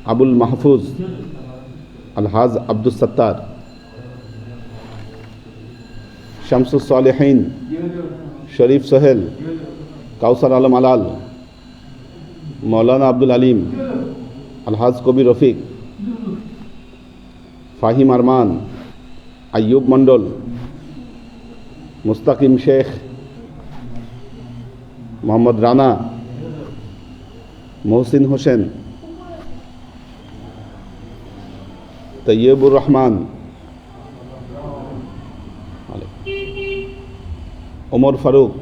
আবুল মাহফুজ আলহাজ আব্দুস সত্তার, শামসুস সালেহীন শরীফ সোহেল, কাউসার আলম আলাল, মৌলানা আব্দুল আলিম, আলহাজ কবির রফিক, ফাহিম আরমান, আইয়ুব মণ্ডল, মুস্তাকিম শেখ, মোহাম্মদ রানা, মহসিন হোসেন, তৈয়বুর রহমান, ওমর ফারুক,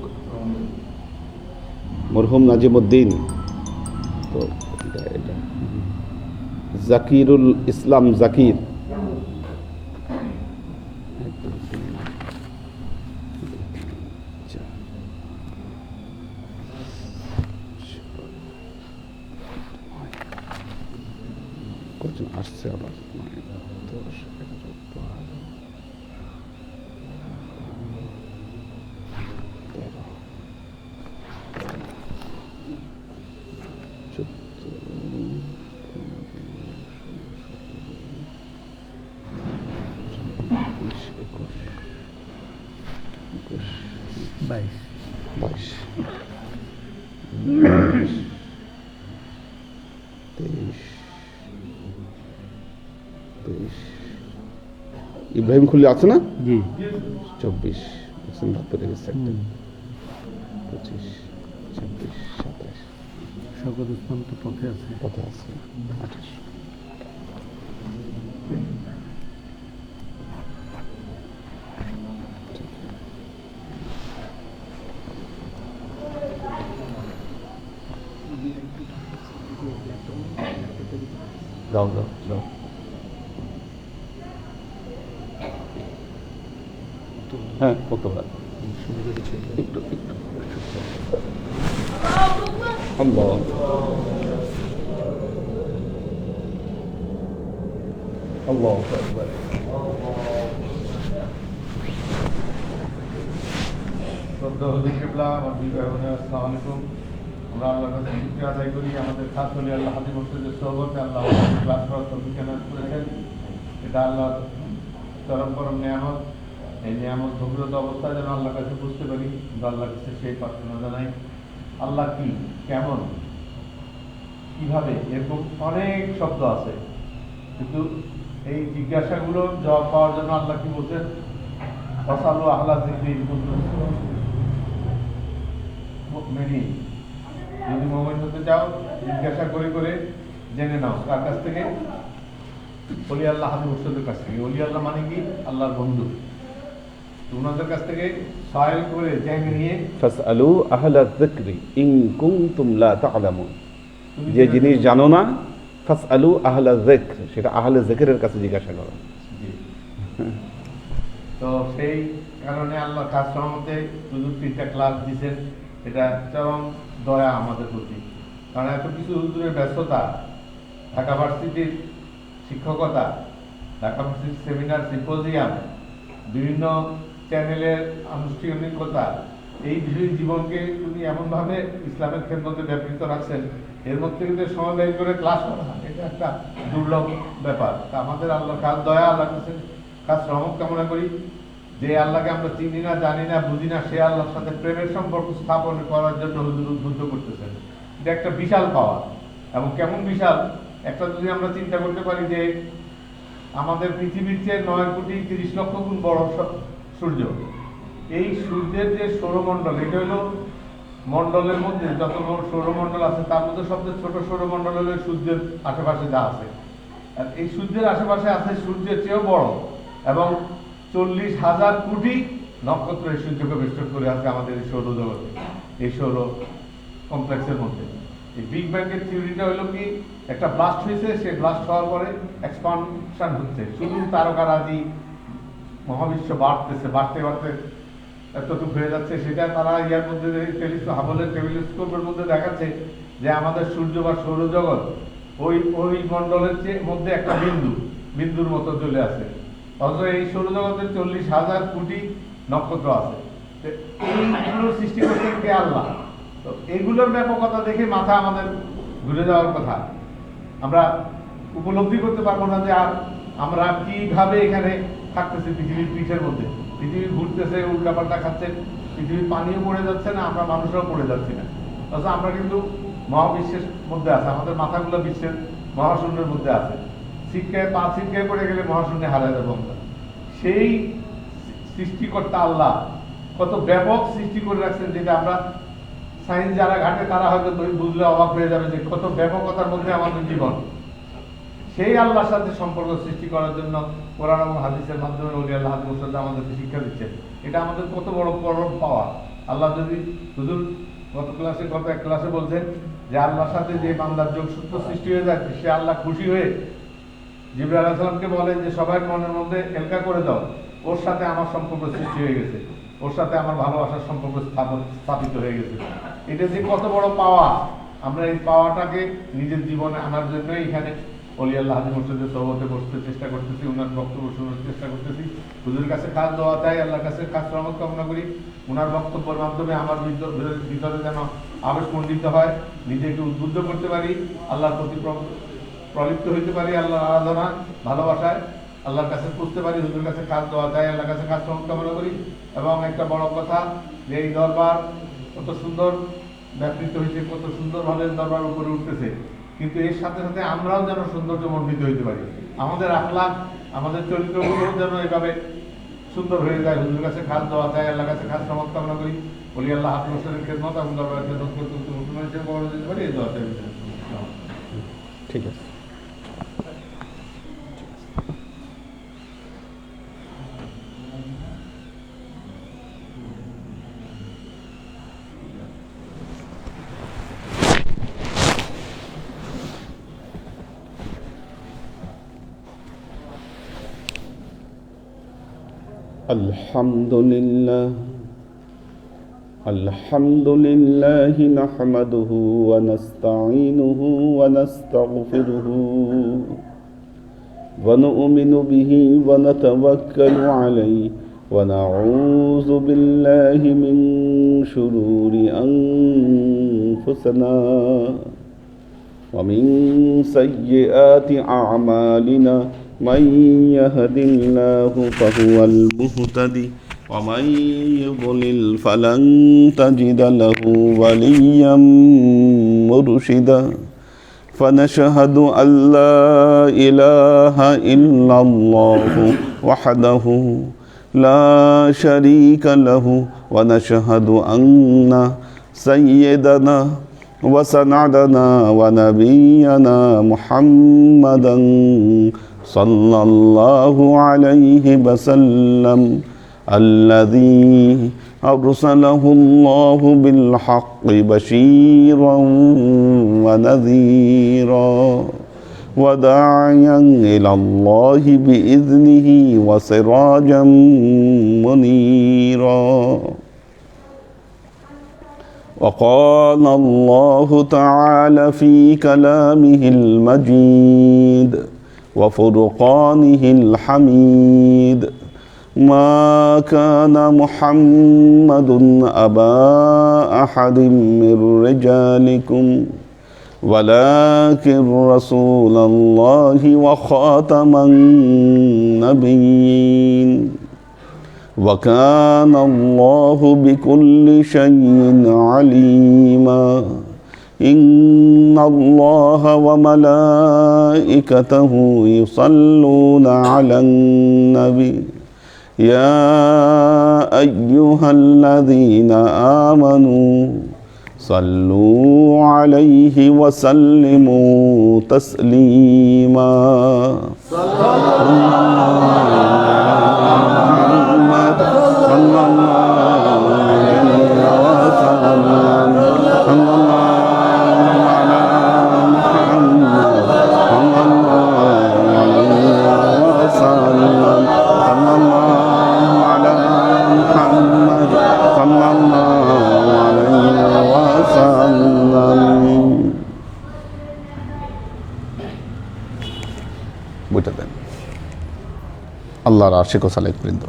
মরহুম নাজিমুদ্দিন, তো এটা জাকিরুল ইসলাম জাকির, কজন আসছে আবার 22 23 ইব্রাহিম খুলি আছে না? জি। 24 25 26 27 সকল ইসলাম তো পথে আছে 28 যাও যাও যাও হ্যাঁ বলতে পারেন একটু আল্লাহ আল্লাহ আকবার আমরা আল্লাহর কাছে শুকরিয়া আদায় করি আমাদের খাস হলে আল্লাহ হাজি মসজিদের সহবতে আল্লাহ ক্লাস করার তৌফিক এনায়েত করেছেন। এটা আল্লাহর চরম পরম নিয়ামত। এই নিয়ামত গভীরতা অবস্থায় যেন আল্লাহর কাছে বুঝতে পারি, আমরা আল্লাহর কাছে সেই প্রার্থনা জানাই। আল্লাহ কি, কেমন, কিভাবে, এরকম অনেক শব্দ আছে, কিন্তু এই জিজ্ঞাসাগুলো জবাব পাওয়ার জন্য আল্লাহ কি বলছেন, ফাসালু আহলা যিকরি ইন কুনতুম মুমিনিন। যদি মুমিন হতে চাও জিজ্ঞাসা করে করে জেনে নাও। কার কাছ থেকে? ওলি আল্লাহ হাজি মুর্শিদের কাছ থেকে। ওলি আল্লাহ মানে কি? আল্লাহর বন্ধু। ওনাদের কাছ থেকে সওয়াল করে জেনে নিয়ে ফাসআলু আহলা যিকরি ইন কুনতুম লা তা'লামুন, যে জিনিস জানো না ফাসআলু আহলা যিকর, সেটা আহলে যিকরের কাছে জিজ্ঞাসা করো। তো সেই কারণে আল্লাহ কাজ সম্বন্ধে হুজুর 3টা ক্লাস দিয়েছেন। এটা চরম দয়া আমাদের প্রতি, কারণ এত কিছু হুজুরের ব্যস্ততা, ঢাকা ভার্সিটির শিক্ষকতা, ঢাকা ভার্সিটির সেমিনার, সিম্পোজিয়াম, বিভিন্ন চ্যানেলের আনুষ্ঠানিকতা, এই বিষয় জীবনকে তুমি এমনভাবে ইসলামের খেদমতে ব্যাপৃত রাখছেন, এর মধ্যে কিন্তু সময় ব্যয় করে ক্লাস করা, এটা একটা দুর্লভ ব্যাপার। তা আমাদের আল্লাহ কাজ দয়া, আল্লাহ কাছে কাজ রহমত কামনা করি। যে আল্লাহকে আমরা চিনি না, জানি না, বুঝি না, সে আল্লাহর সাথে প্রেমের সম্পর্ক স্থাপন করার জন্য হুজুর উদ্বুদ্ধ করতেছেন। এটা একটা বিশাল পাওয়া। এবং কেমন বিশাল, একটা যদি আমরা চিন্তা করতে পারি যে আমাদের পৃথিবীর চেয়ে 9,30,00,000 গুণ বড় সূর্য, এই সূর্যের যে সৌরমণ্ডল, এটা হলো মণ্ডলের মধ্যে যত সৌরমণ্ডল আছে তার মধ্যে সবচেয়ে ছোট সৌরমণ্ডল হলো সূর্যের আশেপাশে যা আছে। আর এই সূর্যের আশেপাশে আছে সূর্যের চেয়েও বড় এবং 40,000 কোটি নক্ষত্র এই সূর্যকে বেষ্টন করে আছে আমাদের এই সৌরজগতে, এই সৌর কমপ্লেক্সের মধ্যে। এই বিগ ব্যাংয়ের থিওরিটা হলো কি, একটা ব্লাস্ট হয়েছে, সেই ব্লাস্ট হওয়ার পরে এক্সপানশন হচ্ছে, শুধু তারকারাজি মহাবিশ্ব বাড়তেছে, বাড়তে বাড়তে এতটুকু হয়ে যাচ্ছে। সেটা তারা ইয়ার মধ্যে হাবলের টেলিস্কোপের মধ্যে দেখাচ্ছে যে আমাদের সূর্য বা সৌরজগৎ ওই মণ্ডলের মধ্যে একটা বিন্দুর মতো চলে আসে। অথচ এই সৌরজগতের 40,000 কোটি নক্ষত্র আছে। এইগুলোর সৃষ্টি করছেন কে? আল্লাহ। তো এগুলোর ব্যাপকতা দেখে মাথা আমাদের ঘুরে যাওয়ার কথা। আমরা উপলব্ধি করতে পারবো না যে আর আমরা কিভাবে এখানে থাকতেছি পৃথিবীর পিঠের মধ্যে। পৃথিবী ঘুরতেছে, উল্টাপাল্টা খাচ্ছে, পৃথিবীর পানিও পড়ে যাচ্ছে না, আমরা মানুষরাও পড়ে যাচ্ছি না। অথচ আমরা কিন্তু মহাবিশ্বের মধ্যে আছে, আমাদের মাথাগুলো বিশ্বের মহাশূন্যের মধ্যে আছে। শিক্ষায় পা ছিটকায় পড়ে গেলে মহাশূন্যে হারায় যাবো আমরা। সেই সৃষ্টিকর্তা আল্লাহ কত ব্যাপক সৃষ্টি করে রাখছেন, যেটা আমরা সায়েন্স যারা ঘাটে তারা হয়তো বুঝলে অবাক হয়ে যাবে যে কত ব্যাপকতার মধ্যে আমাদের জীবন। সেই আল্লাহর সাথে সম্পর্ক সৃষ্টি করার জন্য কোরআন এবং হাদিসের মাধ্যমে ওলি আল্লাহ মুর্শিদ আমাদেরকে শিক্ষা দিচ্ছে। এটা আমাদের কত বড় পরম পাওয়া। আল্লাহ যদি হুজুর গত এক ক্লাসে বলছেন যে আল্লাহর সাথে যে বান্দার যোগসূত্র সৃষ্টি হয়ে যাচ্ছে, সে আল্লাহ খুশি হয়ে জিবরাইল আলাইহিস সালামকে বলেন যে সবার মনের মধ্যে এলকা করে দাও, ওর সাথে আমার সম্পর্ক সৃষ্টি হয়ে গেছে, ওর সাথে আমার ভালোবাসার সম্পর্ক স্থাপিত হয়ে গেছে। এটা যে কত বড় পাওয়া, আমরা এই পাওয়াটাকে নিজের জীবনে আনার জন্য এখানে ওলি আল্লাহ হাজি মুর্শিদের সহবতে বসতে চেষ্টা করতেছি, ওনার বক্তব্য শোনার চেষ্টা করতেছি। হুজুরের কাছে খাস দোয়া চাই, আল্লাহর কাছে খাস রহমত কামনা করি। ওনার বক্তব্যের মাধ্যমে আমার ভিতরে যেন আবেশমণ্ডিত হয়, নিজেকে উদ্বুদ্ধ করতে পারি, আল্লাহর প্রতি প্রলিপ্ত হইতে পারি, আল্লাহর আরাধনা ভালোবাসায় আল্লাহর কাছে খুঁজতে পারি। হুজুরের কাছে খাস দোয়া চাই, আল্লাহর কাছে খাস রহমত কামনা করি। এবং একটা বড় কথা যে এই দরবার কত সুন্দর ব্যাপৃত হয়েছে, কত সুন্দরভাবে দরবার উপরে উঠতেছে, কিন্তু এর সাথে সাথে আমরাও যেন সৌন্দর্যমণ্ডিত হইতে পারি, আমাদের আখলাক, আমাদের চরিত্রগুলো যেন এভাবে সুন্দর হয়ে যায়। হুজুরের কাছে খাস দেওয়া চাই, আল্লাহর কাছে খাস রহমত কামনা করি। বলি আল্লাহ হাত মোশারের খেদমত এবং দরবারের খেদমত করতে করতে মুসলমান হিসেবে বড় যেতে পারি, এই দোয়া চাই। ঠিক আছে। الحمد لله نحمده ونستعينه ونستغفره ونؤمن به ونتوكل عليه ونعوذ بالله من شرور أنفسنا ومن سيئات أعمالنا من يهد الله فهو المهتدي ومن يضلل فلن تجد له وليا مرشدا فنشهد أن لا إله إلا الله وحده لا شريك له ونشهد أن سيدنا وسندنا ونبينا محمدا صلى الله عليه وسلم الذي أرسله الله بالحق بشيرا ونذيرا وداعيا إلى الله بإذنه وسراجا منيرا. وقال الله تعالى في كلامه المجيد وفرقانه الحميد ما كان محمد أبا أحد من رجالكم ولكن رسول الله وخاتم النبيين وكان الله بكل شيء عليما. إن الله وملائكته يصلون على النبي يا أيها الذين آمنوا صلوا عليه وسلموا تسليما. صلى বইটা দেন। আল্লাহর আশিক ও সালেক বৃন্দ,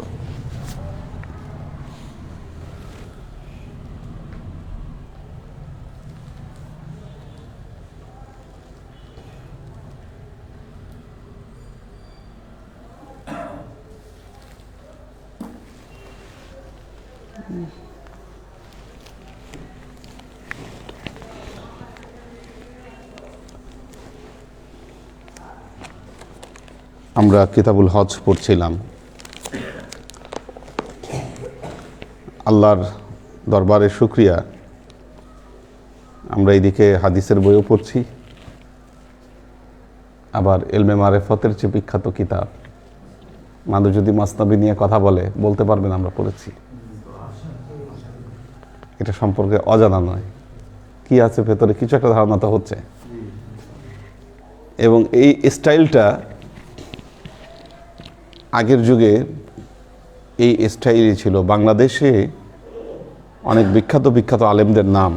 আমরা কিতাবুল হজ পড়ছিলাম। আল্লাহর দরবারে শুকরিয়া, আমরা এইদিকে হাদিসের বইও পড়ছি, আবার ইলমে মারেফতের যে বিখ্যাত কিতাব, মানুষ যদি মাসনাবি নিয়ে কথা বলতে পারবেন আমরা পড়েছি। এটা সম্পর্কে অজানা নয়, কি আছে ভেতরে কিছু একটা ধারণা তো হচ্ছে। এবং এই স্টাইলটা আগের যুগে এই স্টাইলই ছিল। বাংলাদেশে অনেক বিখ্যাত বিখ্যাত আলেমদের নাম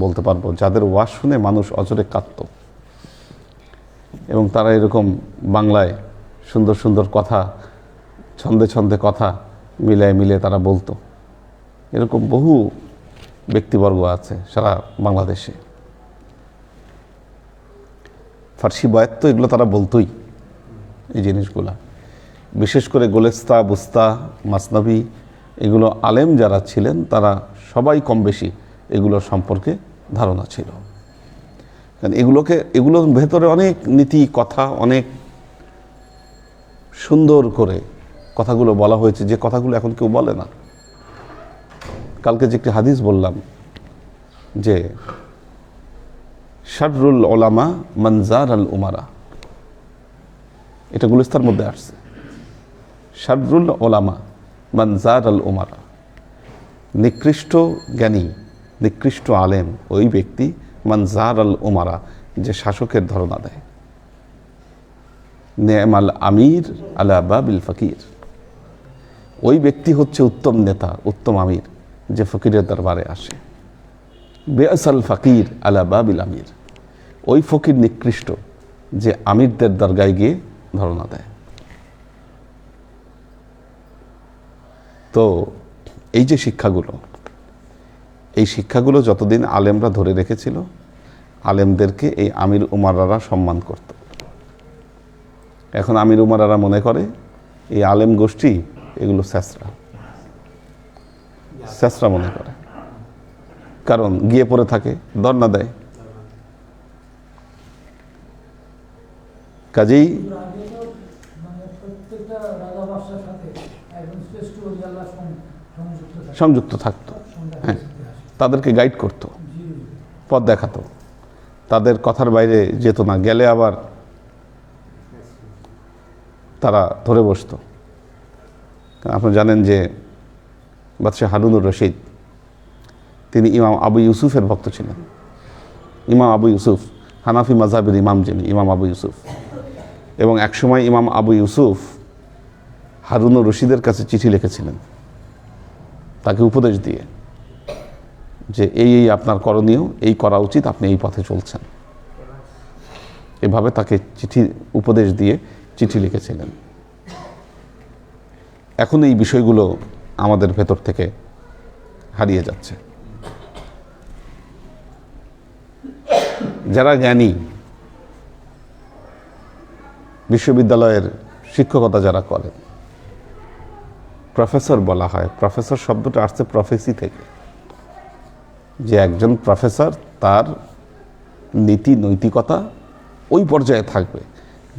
বলতে পারবো, যাদের ওয়াজ শুনে মানুষ অজরে কাঁদত, এবং তারা এরকম বাংলায় সুন্দর সুন্দর কথা, ছন্দে ছন্দে কথা মিলায় মিলিয়ে তারা বলতো। এরকম বহু ব্যক্তিবর্গ আছে সারা বাংলাদেশে। ফার্সি বয়াত তো এগুলো তারা বলতোই, এই জিনিসগুলা। বিশেষ করে গোলেস্তা, বুস্তা, মাসনাবি, এগুলো আলেম যারা ছিলেন তারা সবাই কম বেশি এগুলোর সম্পর্কে ধারণা ছিল। কারণ এগুলোর ভেতরে অনেক নীতি কথা, অনেক সুন্দর করে কথাগুলো বলা হয়েছে, যে কথাগুলো এখন কেউ বলে না। কালকে যে একটি হাদিস বললাম যে শাররুল উলামা মান জারাল উমারা, এটা গুলিস্তার মধ্যে আসছে। শাররুল উলামা মান জারাল উমারা, নিকৃষ্ট জ্ঞানী, নিকৃষ্ট আলেম ওই ব্যক্তি মান জারাল উমারা, যে শাসকের ধারণা দেয়। নেমাল আমির আলা বাবিল ফকির, ওই ব্যক্তি হচ্ছে উত্তম নেতা, উত্তম আমির, যে ফকিরের দরবারে আসে। বেআসাল ফকির আলা বাবিল আমির, ওই ফকির নিকৃষ্ট যে আমিরদের দরগায় গিয়ে ধারণা দেয়। তো এই যে শিক্ষাগুলো, এই শিক্ষাগুলো যতদিন আলেমরা ধরে রেখেছিল, আলেমদেরকে এই আমির উমারারা সম্মান করত। এখন আমির উমারারা মনে করে এই আলেম গোষ্ঠী এগুলো স্যাসরা মনে করে, কারণ গিয়ে পড়ে থাকে, ধর্ণা দেয়। কাজেই সংযুক্ত থাকতো, হ্যাঁ, তাদেরকে গাইড করতো, পথ দেখাতো, তাদের কথার বাইরে যেত না, গেলে আবার তারা ধরে বসতো। আপনি জানেন যে বাদশাহ হারুনুর রশিদ, তিনি ইমাম আবু ইউসুফের ভক্ত ছিলেন। ইমাম আবু ইউসুফ হানাফি মাযহাবের ইমাম, যিনি ইমাম আবু ইউসুফ। এবং একসময় ইমাম আবু ইউসুফ হারুনুর রশিদের কাছে চিঠি লিখেছিলেন, তাকে উপদেশ দিয়ে যে এই আপনার করণীয়, এই করা উচিত, আপনি এই পথে চলছেন। এভাবে তাকে উপদেশ দিয়ে চিঠি লিখেছিলেন। এখন এই বিষয়গুলো আমাদের ভেতর থেকে হারিয়ে যাচ্ছে। যারা জ্ঞানী, বিশ্ববিদ্যালয়ের শিক্ষকতা যারা করেন, প্রফেসর বলা হয়। প্রফেসর শব্দটা আসছে প্রফেসি থেকে, যে একজন প্রফেসর তার নীতি নৈতিকতা ওই পর্যায়ে থাকবে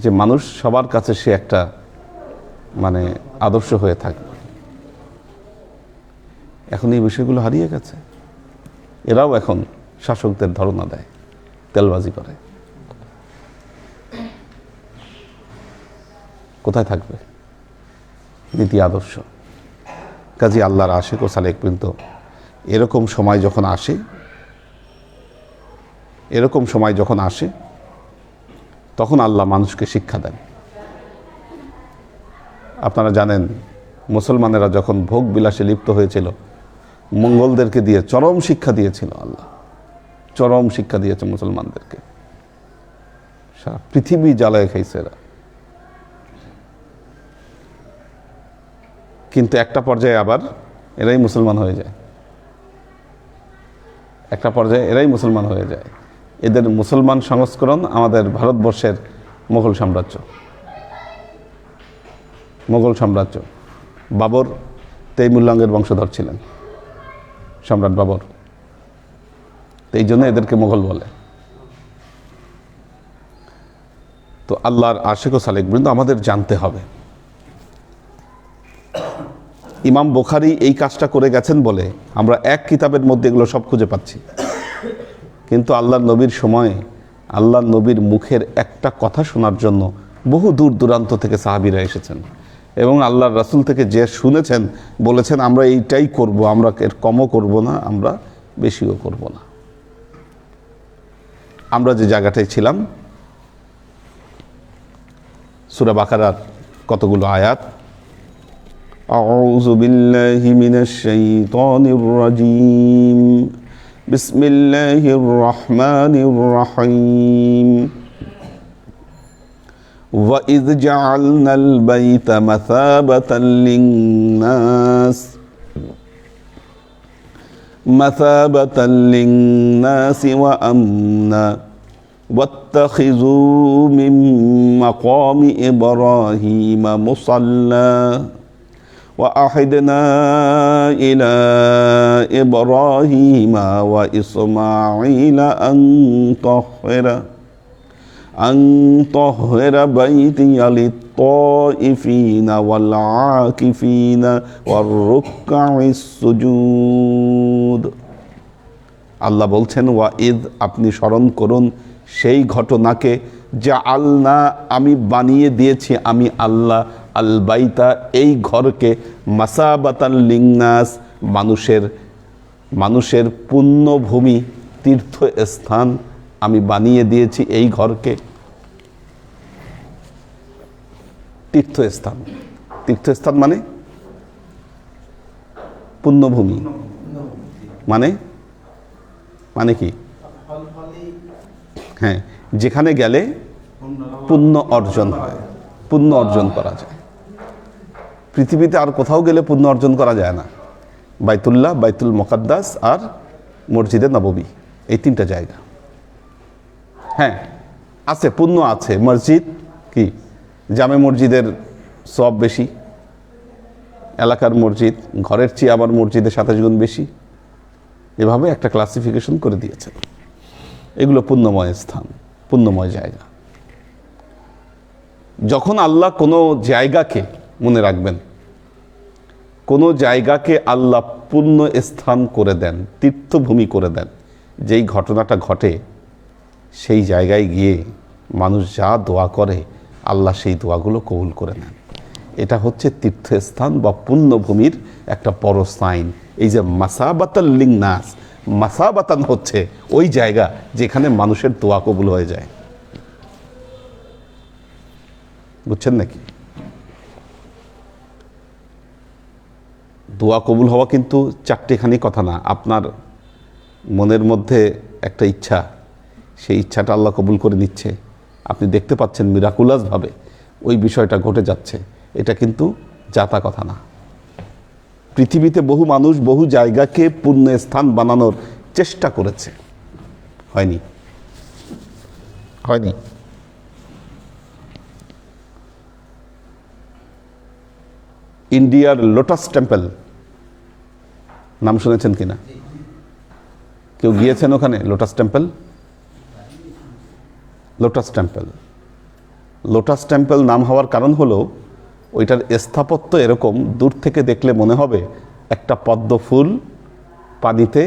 যে মানুষ সবার কাছে সে একটা মানে আদর্শ হয়ে থাকবে। এখন এই বিষয়গুলো হারিয়ে গেছে। এরাও এখন শাসকদের ধারণা দেয়, তেলবাজি করে। কোথায় থাকবে নীতি আদর্শ? কাজী আল্লাহর আশিক ও সালেক বৃন্দ, এরকম সময় যখন আসে তখন আল্লাহ মানুষকে শিক্ষা দেন। আপনারা জানেন, মুসলমানেরা যখন ভোগ বিলাসে লিপ্ত হয়েছিল, মঙ্গলদেরকে দিয়ে চরম শিক্ষা দিয়েছিল আল্লাহ, চরম শিক্ষা দিয়েছে মুসলমানদেরকে। সারা পৃথিবী জ্বালায় খাইছে এরা। কিন্তু একটা পর্যায়ে আবার এরাই মুসলমান হয়ে যায়, একটা পর্যায়ে এরাই মুসলমান হয়ে যায়। এদের মুসলমান সংস্করণ আমাদের ভারতবর্ষের মোগল সাম্রাজ্য। বাবর তৈমুল্লাঙ্গের বংশধর ছিলেন, সম্রাট বাবর। তো এই জন্য এদেরকে মোগল বলে। তো আল্লাহর আশিক ও সালেক বৃন্দ, আমাদের জানতে হবে ইমাম বুখারী এই কাজটা করে গেছেন বলে আমরা এক কিতাবের মধ্যে এগুলো সব খুঁজে পাচ্ছি। কিন্তু আল্লাহর নবীর সময়ে আল্লাহর নবীর মুখের একটা কথা শোনার জন্য বহু দূর দূরান্ত থেকে সাহাবীরা এসেছেন, এবং আল্লাহর রাসূল থেকে যে শুনেছেন বলেছেন আমরা এইটাই করব, আমরা এর কমও করব না, আমরা বেশিও করব না। আমরা যে জায়গাটায় ছিলাম, সূরা বাকারার কতগুলো আয়াত, আউযু বিল্লাহি মিনাশ শাইতানির রাজীম, বিসমিল্লাহির রহমানির রহিম, وَإِذْ جَعَلْنَا الْبَيْتَ مَثَابَةً لِلنَّاسِ وَأَمْنًا وَاتَّخِذُوا مِن مَّقَامِ إِبْرَاهِيمَ مُصَلًّى وَأَعِدْنَا إِلَى إِبْرَاهِيمَ وَإِسْمَاعِيلَ أن طهر بيتي للطائفين والعاكفين والركع السجود। আল্লাহ বলছেন ওয়াইদ, আপনি স্মরণ করুন সেই ঘটনাকে, জাআলনা, আমি বানিয়ে দিয়েছি আমি আল্লাহ, আল বাইতা, এই ঘরকে, মাসাবাতাল লিন্নাস, মানুষের পুণ্যভূমি, তীর্থস্থান আমি বানিয়ে দিয়েছি এই ঘরকে। তীর্থস্থান, তীর্থস্থান মানে পুণ্যভূমি, মানে মানে কি? হ্যাঁ, যেখানে গেলে পুণ্য অর্জন হয়, পুণ্য অর্জন করা যায়। পৃথিবীতে আর কোথাও গেলে পুণ্য অর্জন করা যায় না। বাইতুল্লাহ, বাইতুল মুকাদ্দাস আর মসজিদে নববী, এই তিনটা জায়গা। হ্যাঁ আছে, পুণ্য আছে। মসজিদ কি, জামে মসজিদের সওয়াব বেশি, এলাকার মসজিদ ঘরের চেয়ে আবার মসজিদের 27 গুণ বেশি, এভাবে একটা ক্লাসিফিকেশন করে দিয়েছেন। এগুলো পুণ্যময় স্থান, পুণ্যময় জায়গা। যখন আল্লাহ কোনো জায়গাকে, মনে রাখবেন, কোনো জায়গাকে আল্লাহ পুণ্য স্থান করে দেন, তীর্থভূমি করে দেন, যেই ঘটনাটা ঘটে সেই জায়গায় গিয়ে মানুষ যা দোয়া করে আল্লাহ সেই দোয়াগুলো কবুল করে নেন। এটা হচ্ছে তীর্থস্থান বা পুণ্যভূমির একটা বড় সাইন। এই যে মাসাবাতাল লিন্নাস, মাসাবাতান হচ্ছে ওই জায়গা যেখানে মানুষের দোয়া কবুল হয়ে যায়। বুঝছেন নাকি? দোয়া কবুল হওয়া কিন্তু চারটেখানি কথা না। আপনার মনের মধ্যে একটা ইচ্ছা, সেই ইচ্ছাটা আল্লাহ কবুল করে নিচ্ছে, আপনি দেখতে পাচ্ছেন মিরাকুলাসভাবে ওই বিষয়টা ঘটে যাচ্ছে, এটা কিন্তু জাতা কথা না। পৃথিবীতে বহু মানুষ বহু জায়গাকে পুণ্য স্থান বানানোর চেষ্টা করেছে, হয়নি, হয়নি। ইন্ডিয়ার লোটাস টেম্পল নাম শুনেছেন কিনা? কেউ গিয়েছেন ওখানে? Lotus temple, lotus temple, lotus temple নাম হওয়ার কারণ হলো ওইটার স্থাপত্য এরকম, দূর থেকে দেখলে মনে হবে একটা পদ্ম ফুল পানিতে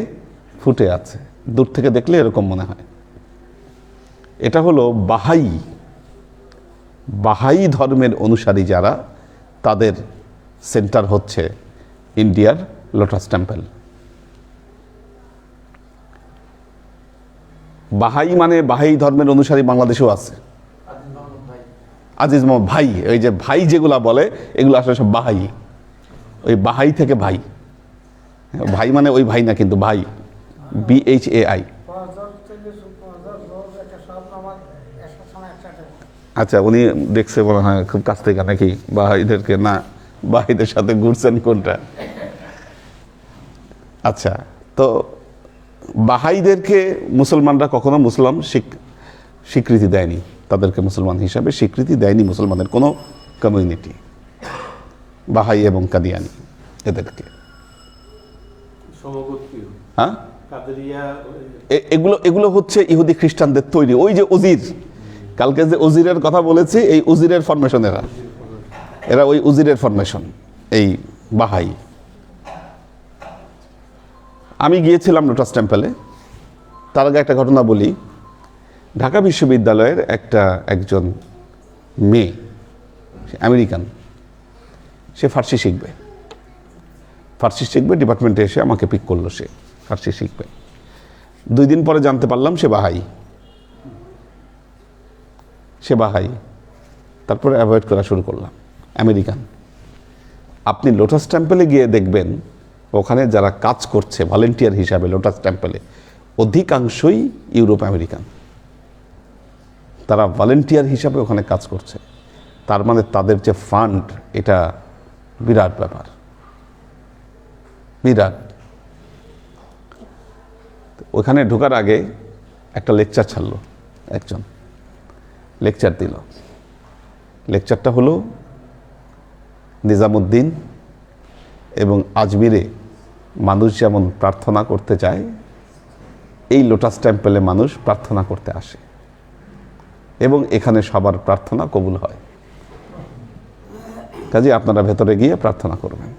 ফুটে আছে, দূর থেকে দেখলে এরকম মনে হয়। এটা হলো বাহাই ধর্মের অনুসারী যারা, তাদের সেন্টার হচ্ছে ইন্ডিয়ার লোটাস টেম্পল। বাহাই মানে বাহাই ধর্মের অনুসারী বাংলাদেশেও আছে। আজিজ মোহাম্মদ ভাই, ওই যে ভাই যেগুলা বলে এগুলো আসলে সব বাহাই, ওই বাহাই থেকে ভাই। ভাই মানে ওই ভাই না, কিন্তু ভাই, BHAI। আচ্ছা, উনি দেখছে মনে হয় খুব কাছ থেকে নাকি বাহাইদেরকে? না, বাহাইদের সাথে ঘুরছেন কোনটা? আচ্ছা, তো বাহাইদেরকে মুসলমানরা কখনো মুসলমান স্বীকৃতি দেয়নি, তাদেরকে মুসলমান হিসাবে স্বীকৃতি দেয়নি মুসলমানের কোনো কমিউনিটি, বাহাই এবং কাদিয়ানি এদেরকে। সমগোত্রীয় হ্যাঁ, কাদেরিয়া এগুলো এগুলো হচ্ছে ইহুদি খ্রিস্টানদের তৈরি। ওই যে উজির, কালকে যে উজিরের কথা বলেছি, এই উজিরের ফরমেশন এরা এরা ওই উজিরের ফরমেশন, এই বাহাই। আমি গিয়েছিলাম লোটাস টেম্পলে। তার আগে একটা ঘটনা বলি। ঢাকা বিশ্ববিদ্যালয়ের একজন মেয়ে, সে আমেরিকান, সে ফার্সি শিখবে। ডিপার্টমেন্টে এসে আমাকে পিক করলো, সে ফার্সি শিখবে। 2 দিন পরে জানতে পারলাম সে বাহাই। তারপরে অ্যাভয়েড করা শুরু করলাম। আমেরিকান। আপনি লোটাস টেম্পলে গিয়ে দেখবেন ওখানে যারা কাজ করছে ভলেন্টিয়ার হিসাবে লোটাস টেম্পলে, অধিকাংশই ইউরোপ আমেরিকান। তারা ভলেন্টিয়ার হিসাবে ওখানে কাজ করছে। তার মানে তাদের যে ফান্ড, এটা বিরাট ব্যাপার, বিরাট। ওখানে ঢোকার আগে একটা লেকচার ছাড়লো, একজন লেকচার দিল। লেকচারটা হলো নিজামুদ্দিন এবং আজমিরে মানুষ যেমন প্রার্থনা করতে যায়, এই লোটাস টেম্পলে মানুষ প্রার্থনা করতে আসে এবং এখানে সবার প্রার্থনা কবুল হয়। কাজে আপনারা ভেতরে গিয়ে প্রার্থনা করবেন।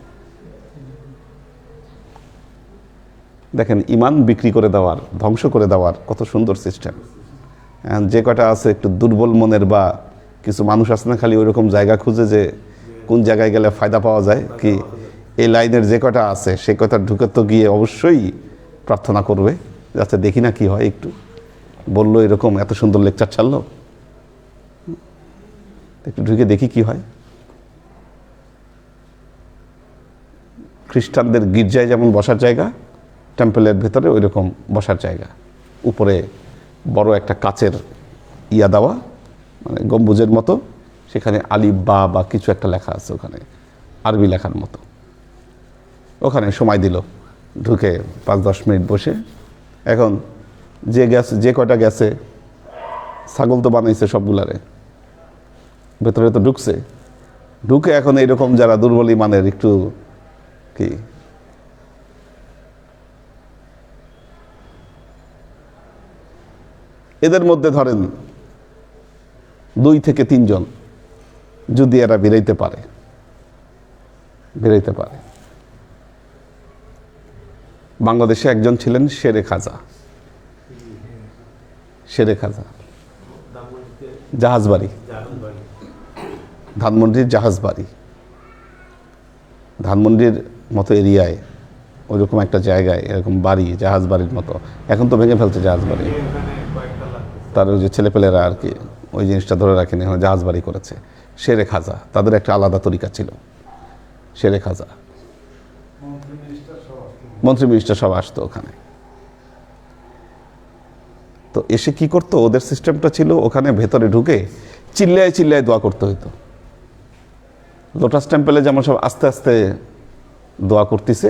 দেখেন, ইমান বিক্রি করে দেওয়ার, ধ্বংস করে দেওয়ার কত সুন্দর সিস্টেম। যে কটা আছে একটু দুর্বল মনের বা কিছু মানুষ আছে না, খালি ওইরকম জায়গা খুঁজে যে কোন জায়গায় গেলে ফায়দা পাওয়া যায়, কি এই লাইনের যে কটা আছে সে কটা ঢুকে তো গিয়ে অবশ্যই প্রার্থনা করবে, যাতে দেখি না কি হয়। একটু বললো এরকম এত সুন্দর লেকচার ছাড়লো, একটু ঢুকে দেখি কি হয়। খ্রিস্টানদের গির্জায় যেমন বসার জায়গা, টেম্পলের ভেতরে ওই রকম বসার জায়গা। উপরে বড় একটা কাচের দেওয়া, মানে গম্বুজের মতো, সেখানে আলিফ বা কিছু একটা লেখা আছে, ওখানে আরবি লেখার মতো। ওখানে সময় দিল, ঢুকে 5-10 মিনিট বসে। এখন যে কয়টা গেছে, ছাগল তো বানাইছে সবগুলারে, ভেতরে তো ঢুকে এখন এইরকম যারা দুর্বল ইমানের একটু কি এদের মধ্যে ধরেন 2 থেকে 3 জন যদি এরা বেরাইতে পারে। বাংলাদেশে একজন ছিলেন শেরে খাজা, জাহাজবাড়ি, ধানমন্ডির জাহাজবাড়ি, ধানমন্ডির মতো এরিয়ায় ওইরকম একটা জায়গায় এরকম বাড়ি, জাহাজবাড়ির মতো। এখন তো ভেঙে ফেলছে জাহাজবাড়ি, তার ওই যে ছেলেপেলেরা আর কি ওই জিনিসটা ধরে রাখেনি, এখন জাহাজবাড়ি করেছে। শেরে খাজা, তাদের একটা আলাদা তরিকা ছিল। শেরে খাজা, মন্ত্রী মিনিস্টার সব আসতো ওখানে। তো এসে কি করতো, ওদের সিস্টেমটা ছিল ওখানে ভেতরে ঢুকে চিল্লায় দোয়া করতে হইতো। লোটাস টেম্পলে যেমন সব আস্তে আস্তে দোয়া করতেছে,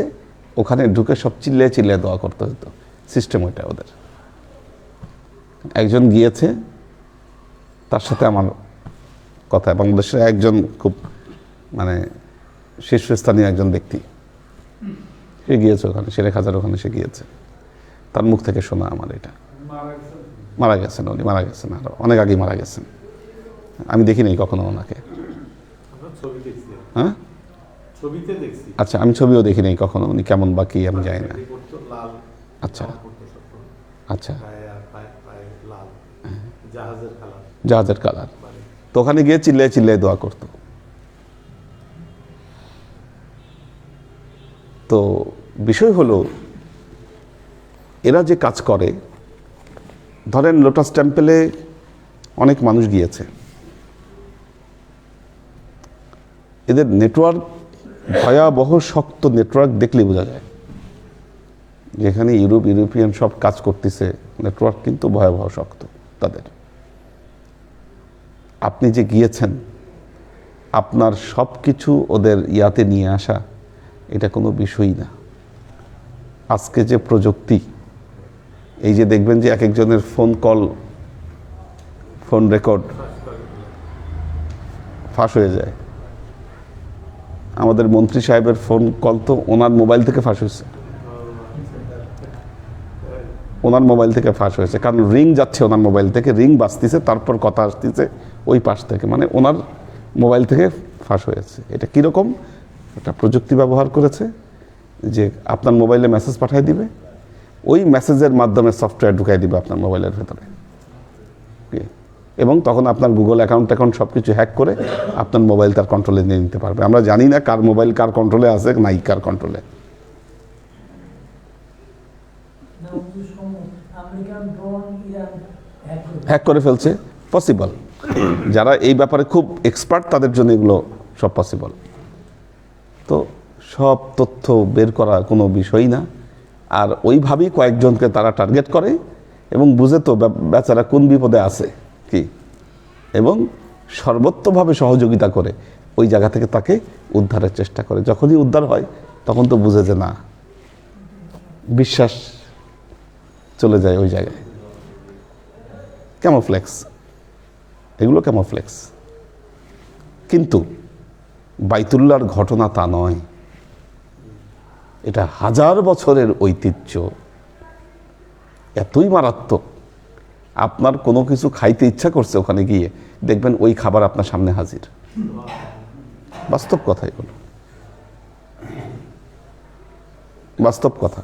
ওখানে ঢুকে সব চিল্লায় দোয়া করতে হইতো। সিস্টেম ওইটা ওদের। একজন গিয়েছে, তার সাথে আমার কথা, বাংলাদেশের একজন খুব মানে শীর্ষস্থানীয় একজন ব্যক্তি, সে গিয়েছে ওখানে, শেরে খাজার ওখানে সে গিয়েছে। তার মুখ থেকে শোনা আমার এটা। মারা গেছেন উনি, আরো অনেক আগেই মারা গেছেন। আমি দেখিনি কখনো ওনাকে। হ্যাঁ, আচ্ছা, আমি ছবিও দেখিনি কখনো, উনি কেমন বা কি আমি জানি না। আচ্ছা, জাহাজের কালার। তো ওখানে গিয়ে চিল্লায় দোয়া করতো। তো বিষয় হলো, এরা যে কাজ করে, ধরেন লোটাস টেম্পলে অনেক মানুষ গিয়েছে, এদের নেটওয়ার্ক ভয়াবহ শক্ত নেটওয়ার্ক, দেখলে বোঝা যায়। যেখানে ইউরোপিয়ান সব কাজ করতেছে, নেটওয়ার্ক কিন্তু ভয়াবহ শক্ত তাদের। আপনি যে গিয়েছেন, আপনার সব কিছু ওদের ইয়াতে নিয়ে আসা, এটা কোনো বিষয়ই না। আজকে যে প্রযুক্তি, এই যে দেখবেন যে এক একজনের ফোন রেকর্ড ফাঁস হয়ে যায়। আমাদের মন্ত্রী সাহেবের ফোন কল তো ওনার মোবাইল থেকে ফাঁস হয়েছে। ওনার মোবাইল থেকে ফাঁস হয়েছে, কারণ রিং যাচ্ছে ওনার মোবাইল থেকে, রিং বাজতেছে, তারপর কথা আসতেছে ওই পাশ থেকে, মানে ওনার মোবাইল থেকে ফাঁস হয়েছে। এটা কীরকম? একটা প্রযুক্তি ব্যবহার করেছে যে আপনার মোবাইলে মেসেজ পাঠিয়ে দিবে, ওই মেসেজের মাধ্যমে সফটওয়্যার ঢুকাই দিবে আপনার মোবাইলের ভেতরে, এবং তখন আপনার গুগল অ্যাকাউন্ট সব কিছু হ্যাক করে আপনার মোবাইল তার কন্ট্রোলে নিয়ে নিতে পারবে। আমরা জানি না কার মোবাইল কার কন্ট্রোলে আছে, নাই কার কন্ট্রোলে। হ্যাক করে ফেলছে, পসিবল। যারা এই ব্যাপারে খুব এক্সপার্ট তাদের জন্য এগুলো সব পসিবল। তো সব তথ্য বের করা কোনো বিষয়ই না, আর ওইভাবেই কয়েকজনকে তারা টার্গেট করে এবং বুঝে তো বেচারা কোন বিপদে আছে কি, এবং সর্বোত্তভাবে সহযোগিতা করে ওই জায়গা থেকে তাকে উদ্ধারের চেষ্টা করে। যখনই উদ্ধার হয় তখন তো বুঝে যে না, বিশ্বাস চলে যায় ওই জায়গায়। ক্যামোফ্লেক্স, এগুলো ক্যামোফ্লেক্স। কিন্তু বাইতুল্লাহর ঘটনা তা নয়, এটা হাজার বছরের ঐতিহ্য, এতই মারাত্মক। আপনার কোনো কিছু খাইতে ইচ্ছা করছে, ওখানে গিয়ে দেখবেন ওই খাবার আপনার সামনে হাজির। বাস্তব কথা এগুলো, বাস্তব কথা।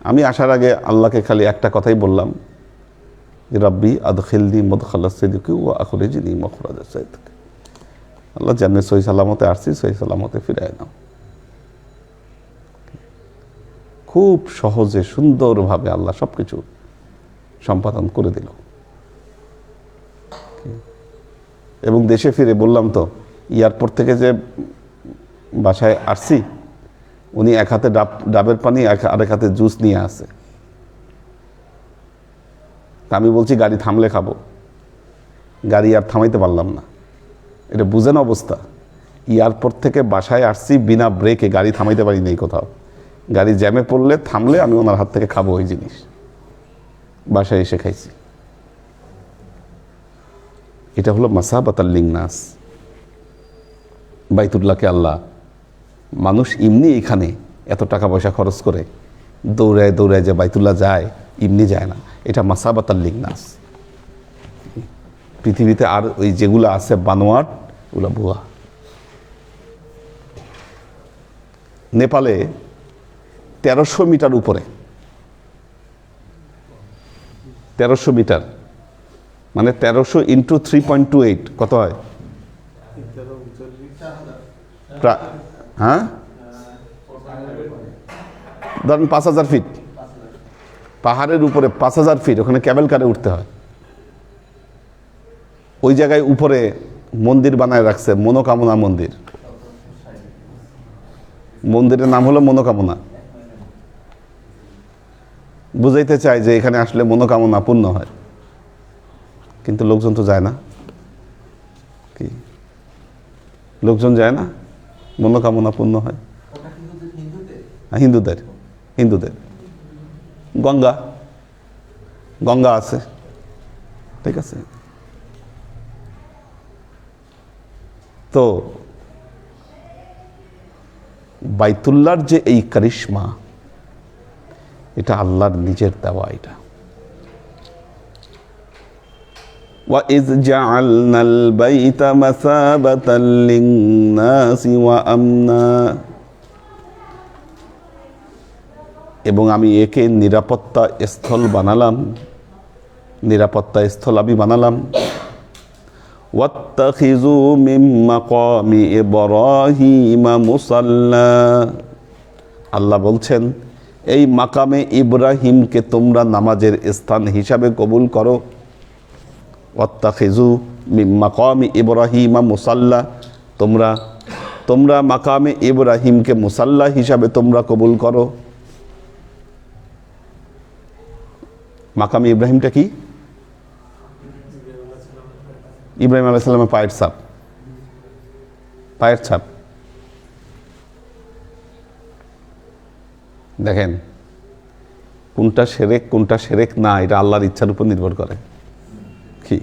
আমি আসার আগে আল্লাহকে খালি একটা কথাই বললাম যে রাব্বি আদখিলনি মুদখালা সিদকি ওয়া আখরিজনি মখরাজা সিদক। আল্লাহ জান্নাতে সহি সালামতে আসছি, সহি সালামতে ফিরায় নাও। খুব সহজে সুন্দরভাবে আল্লাহ সব কিছু সম্পাদন করে দিল। এবং দেশে ফিরে বললাম তো, এয়ারপোর্ট থেকে যে বাসায় আসছি, উনি এক হাতে ডাবের পানি, আরেক হাতে জুস নিয়ে আসে। তা আমি বলছি গাড়ি থামলে খাবো, গাড়ি আর থামাইতে পারলাম না। এটা বুঝেন অবস্থা। এয়ারপোর্ট থেকে বাসায় আসছি বিনা ব্রেকে, গাড়ি থামাইতে পারি নাই কোথাও। গাড়ি জ্যামে পড়লে থামলে আমি ওনার হাত থেকে খাবো ওই জিনিস। বাসায় এসে খাইছি। এটা হলো মাসাবাতাল লিন্নাস। বাইতুল্লাহকে আল্লাহ, মানুষ এমনি এখানে এত টাকা পয়সা খরচ করে দৌড়ায় দৌড়ায় যে বাইতুল্লাহ যায়, এমনি যায় না। এটা মাসাবাতাল লিন্নাস। পৃথিবীতে আর ওই যেগুলো আছে বানোয়াট, ওগুলো ভুয়া। নেপালে 1300 মিটার উপরে, 1300 মিটার মানে 1300 ইন্টু 3.28 কত হয়? হ্যাঁ, ধরেন 5000 ফিট। পাহাড়ের উপরে 5000 ফিট, ওখানে ক্যাবেল কারে উঠতে হয়। ওই জায়গায় উপরে মন্দির বানায় রাখছে, মনোকামনা মন্দির। মন্দিরের নাম হলো মনোকামনা। বুঝাইতে চায় যে এখানে আসলে মনোকামনা পূর্ণ হয়, কিন্তু লোকজন তো যায় না। কি লোকজন যায় না? মনোকামনা পূর্ণ হয় হিন্দুদের। হিন্দুদের গঙ্গা, গঙ্গা আছে, ঠিক আছে। তো বাইতুল্লাহর যে এই কারিশমা, এটা আল্লাহর নিজের দেওয়া। এটা وَإِذْ جَعَلْنَا الْبَيْتَ مَثَابَةً لِلنَّاسِ وَأَمْنًا, এবং আমি একে নিরাপত্তা স্থল বানালাম, নিরাপত্তা স্থল আমি বানালাম। وَاتَّخِذُوا مِن مَّقَامِ إِبْرَاهِيمَ مُصَلًّى, আল্লাহ বলছেন এই মাকামে ইব্রাহিমকে তোমরা নামাজের স্থান হিসাবে কবুল করো। ওয়াত্তাখিযু মিন মাকামি ইব্রাহিমা মুসাল্লা, তোমরা মাকামে ইব্রাহিমকে মুসাল্লা হিসাবে তোমরা কবুল করো। মাকামে ইব্রাহিমটা কি? ইব্রাহিম আলাইহিস সালামের পায়ের ছাপ, পায়ের ছাপ। দেখেন কোনটা শিরক কোনটা শিরক না, এটা আল্লাহর ইচ্ছার উপর নির্ভর করে। কি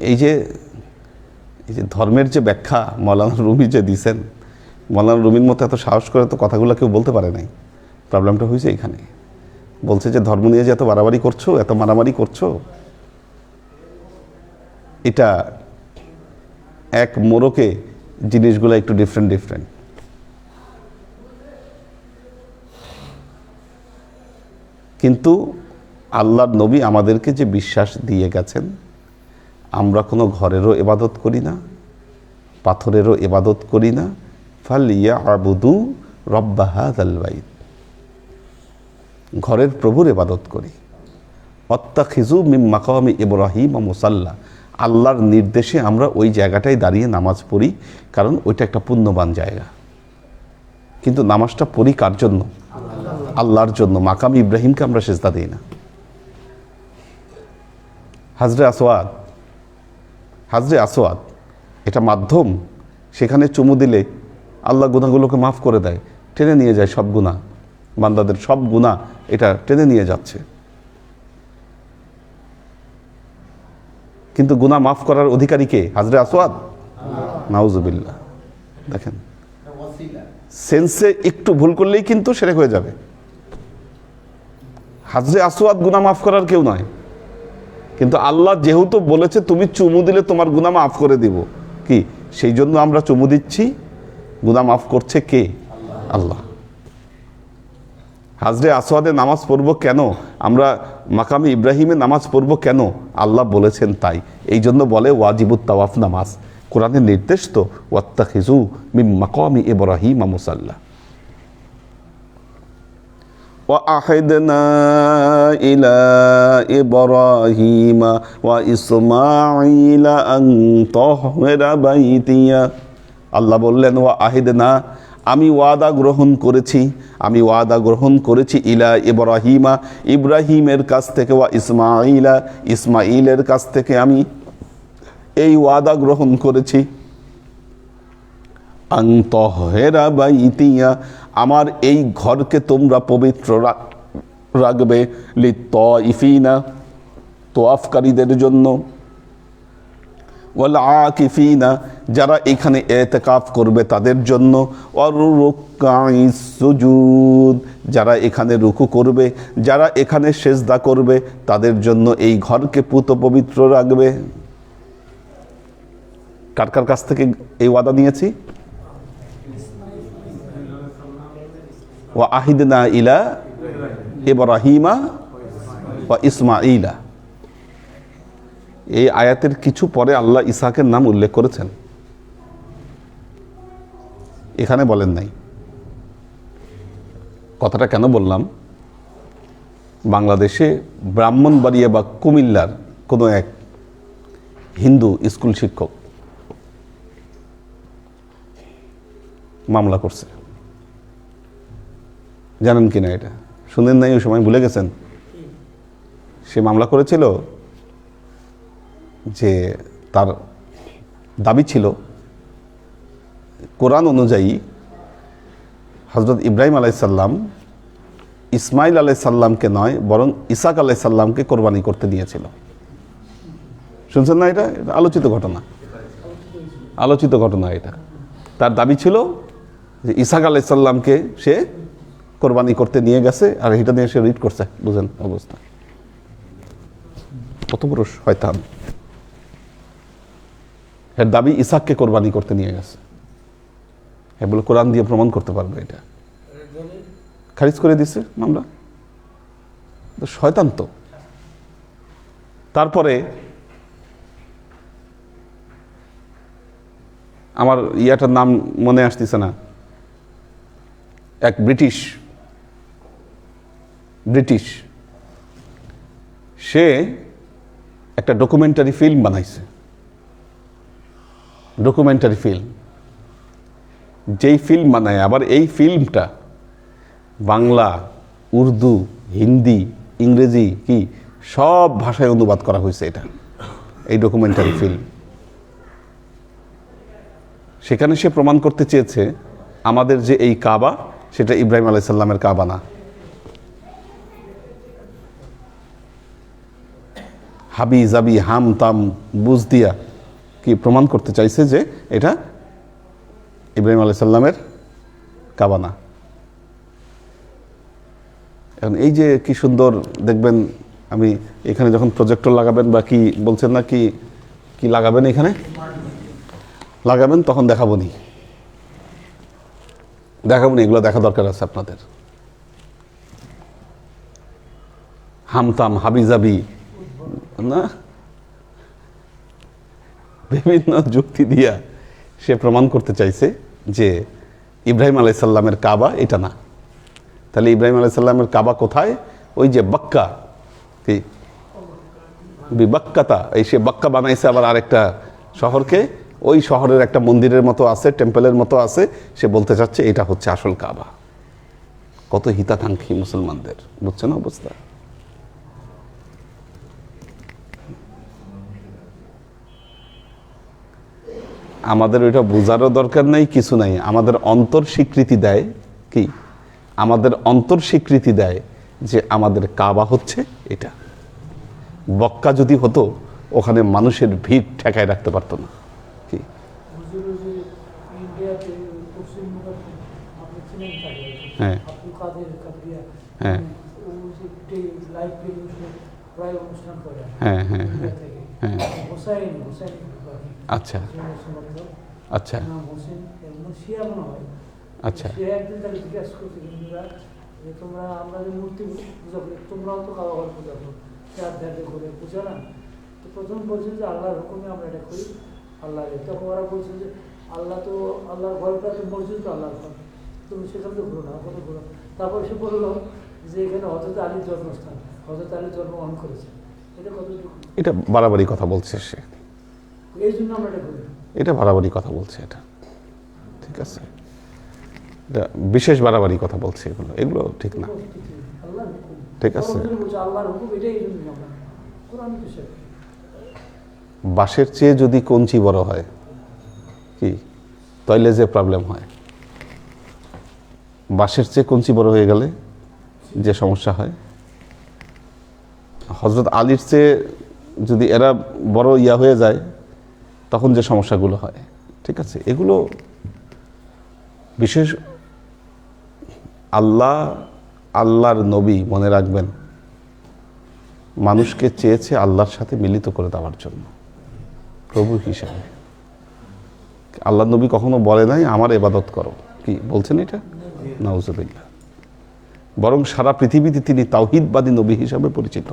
এই যে এই যে ধর্মের যে ব্যাখ্যা মৌলানা রুমি যে দিছেন, মৌলানা রুমির মতো এত সাহস করে তো কথাগুলো কেউ বলতে পারে নাই। প্রবলেমটা হয়েছে এখানে। বলছে যে ধর্ম নিয়ে যে এত বাড়াবাড়ি করছো, এত মারামারি করছো, এটা এক মোড়কে জিনিসগুলো একটু ডিফারেন্ট। কিন্তু আল্লাহর নবী আমাদেরকে যে বিশ্বাস দিয়ে গেছেন, আমরা কোনো ঘরেরও ইবাদত করি না, পাথরেরও ইবাদত করি না। ফালিয়াবুদু রব্ব হাযাল বাইত, ঘরের প্রভুর ইবাদত করি। ওয়াত্তাখিযু মিন মাকামি ইব্রাহিম মুসাল্লা, আল্লাহর নির্দেশে আমরা ওই জায়গাটায় দাঁড়িয়ে নামাজ পড়ি, কারণ ওইটা একটা পুণ্যবান জায়গা। কিন্তু নামাজটা পড়ি কার জন্য? আল্লাহর জন্য। মাকাম ইব্রাহিমকে আমরা সেজদা দিই না। হাজরে আসওয়াদ এটা মাধ্যম, সেখানে চুমু দিলে আল্লাহ গুনাহগুলোকে মাফ করে দেয়, টেনে নিয়ে যায় সব গুনাহ, বান্দাদের সব গুনাহ এটা টেনে নিয়ে যাচ্ছে। কিন্তু গুনাহ মাফ করার অধিকারী কে? হাজরে আসওয়াদ? নাউজুবিল্লাহ। দেখেন, সেন্সে একটু ভুল করলেই কিন্তু শিরক হয়ে যাবে। হাজরে আসওয়াদ গুনাহ মাফ করার কেউ নয়, কিন্তু আল্লাহ যেহেতু বলেছে তুমি চুমু দিলে তোমার গুনাহ মাফ করে দিব, কি সেই জন্য আমরা চুমু দিচ্ছি। গুনাহ মাফ করছে কে? আল্লাহ। হাজরে আসওয়াদে নামাজ পড়ব কেন? আমরা মাকামে ইব্রাহিমে নামাজ পড়ব কেন? আল্লাহ বলেছেন তাই। এই জন্য বলে ওয়াজিবুত তাওয়াফ নামাজ, কোরআনের নির্দেশ তো, ওয়াত্তাখিযু মিন মাকামি ইব্রাহিম মুসাল্লা। وَأَعِدْنَا إِلَى إِبْرَاهِيمَ وَإِسْمَاعِيلَ أَن طَهِّرَ بَيْتِيَ। আল্লাহ বললেন ওয়াহিদনা, আমি ওয়াদা গ্রহণ করেছি ইলা ইব্রাহিমা, ইব্রাহিমের কাছ থেকে, ওয়া ইসমাইলা, ইসমাইলের কাছ থেকে আমি এই ওয়াদা গ্রহণ করেছি। আন তাহহিরা বাইতিয়া, আমার এই ঘরকে তোমরা পবিত্র রাখবে, লিত্তাইফিনা, তোয়াফকারীদের জন্য, ওয়াল আকিফিনা, যারা এখানে ইতিকাফ করবে তাদের জন্য, ওয়ার রুকআইস সুজুদ, যারা এখানে রুকু করবে, যারা এখানে সেজদা করবে তাদের জন্য এই ঘরকে পুত পবিত্র রাখবে। কার কার কাছ থেকে এই ওয়াদা নিয়েছি? ওয়া আহিদনা ইলা ইব্রাহিমা ওয়া ইসমাইলা। এই আয়াতের কিছু পরে আল্লাহ ইসাকের নাম উল্লেখ করেছেন, এখানে বলেন নাই। কথাটা কেন বললাম? বাংলাদেশে ব্রাহ্মণবাড়িয়া বা কুমিল্লার কোনো এক হিন্দু স্কুল শিক্ষক মামলা করছে, জানেন কিনা এটা? শুনেন নাই? ওই সময় ভুলে গেছেন? সে মামলা করেছিল যে তার দাবি ছিল কোরআন অনুযায়ী হযরত ইব্রাহিম আলাইসাল্লাম ইসমাইল আলাইসাল্লামকে নয়, বরং ইসাক আলাইসাল্লামকে কোরবানি করতে দিয়েছিল। শুনছেন না? এটা আলোচিত ঘটনা। এটা তার দাবি ছিল যে ইসাক আলাইসাল্লামকে সে কোরবানি করতে নিয়ে গেছে, আর এটা নিয়ে সে রিড করছে। বুঝেন অবস্থা? কত বড় শয়তান! এর দাবি ইসাককে কোরবানি করতে নিয়ে গেছে, হ্যাঁ বলে কোরআন দিয়ে প্রমাণ করতে পারবে। এটা খারিজ করে দিছে মামলা। শয়তান তো। তারপরে আমার ইয়াটার নাম মনে আসতেছে না, এক ব্রিটিশ সে একটা ডকুমেন্টারি ফিল্ম বানাইছে। যেই ফিল্ম বানায়, আবার এই ফিল্মটা বাংলা, উর্দু, হিন্দি, ইংরেজি কি সব ভাষায় অনুবাদ করা হয়েছে। এটা এই ডকুমেন্টারি ফিল্ম। সেখানে সে প্রমাণ করতে চেয়েছে আমাদের যে এই কাবা, সেটা ইব্রাহিম আলাইহিস সালামের কাবা না। হাবি জাবি হাম তাম বুঝ দিয়া কি প্রমাণ করতে চাইছে যে এটা ইব্রাহিম আলাইহিস সালামের কাবা না। এখন এই যে কি সুন্দর দেখবেন, আমি এখানে যখন প্রজেক্টর লাগাবেন বা কি বলছেন না, কি কি লাগাবেন এখানে লাগাবেন, তখন দেখাবো নি এগুলো দেখা দরকার আছে আপনাদের। হামতাম হাবিজাবি না, বিভিন্ন যুক্তি দিয়া সে প্রমাণ করতে চাইছে যে ইব্রাহিম আলাইহিস সালামের কাবা এটা না। তাহলে ইব্রাহিম আলাইহিস সালামের কাবা কোথায়? ওই যে বাক্কা, কি বিবাক্কাতা, এই সে বাক্কা বানাইছে আবার আরেকটা শহরকে, ওই শহরের একটা মন্দিরের মতো আছে, টেম্পলের মতো আছে, সে বলতে চাচ্ছে এটা হচ্ছে আসল কাবা। কত হিতাকাঙ্ক্ষী মুসলমানদের, বুঝছেন অবস্থা? আমাদের ওইটা বোঝারও দরকার নাই, কিছু নাই। আমাদের অন্তর স্বীকৃতি দেয়, কি আমাদের অন্তর স্বীকৃতি দেয় যে আমাদের কাবা হচ্ছে এটা। বক্কা যদি হতো, ওখানে মানুষের ভিড় ঠেকায় রাখতে পারতো না। কি হ্যাঁ হ্যাঁ হ্যাঁ হ্যাঁ হ্যাঁ আচ্ছা আচ্ছা আচ্ছা তোমরা আমরা যে মূর্তি পূজা করি, তোমরাও তো কাবা ঘর পূজা করো, করে পূজা না। তো প্রথম বলছে যে আল্লাহর হুকুমে আমরা এটা করি, আল্লাহ। তখন ওরা বলছে যে আল্লাহ তো আল্লাহর ঘরটা তো মসজিদ, তো আল্লাহর ঘর, তুমি সেখানে তো ঘুরো না, ওখানে ঘুরো। তারপর সে বললো যে এখানে হযরত আলীর জন্মস্থান, হযরত আলী জন্মগ্রহণ করেছে। এটা কতটুকু? এটা বাড়াবাড়ি কথা বলছে সে, এই জন্য আমরা এটা করি। এটা বাড়াবাড়ি কথা বলছে, এটা ঠিক আছে, এটা বিশেষ বাড়াবাড়ি কথা বলছে। এগুলো এগুলো ঠিক না, ঠিক আছে। আল্লাহর হুকুম এটাই, এই জন্য আমরা কোরআন বিষয়। বাঁশের চেয়ে যদি কঞ্চি বড় হয়, কি তাইলে যে প্রবলেম হয়, বাঁশের চেয়ে কঞ্চি বড় হয়ে গেলে যে সমস্যা হয়, হযরত আলীর চেয়ে যদি এরা বড় ইয়া হয়ে যায়, তখন যে সমস্যাগুলো হয়, ঠিক আছে। এগুলো বিশেষ আল্লাহর নবী, মনে রাখবেন, মানুষকে চেয়েছে আল্লাহর সাথে মিলিত করে দেওয়ার জন্য, প্রভু হিসাবে। আল্লাহর নবী কখনো বলে নাই আমার ইবাদত করো, কি বলছেন এটা? নাউজুবিল্লাহ। বরং সারা পৃথিবীতে তিনি তাওহীদবাদী নবী হিসাবে পরিচিত।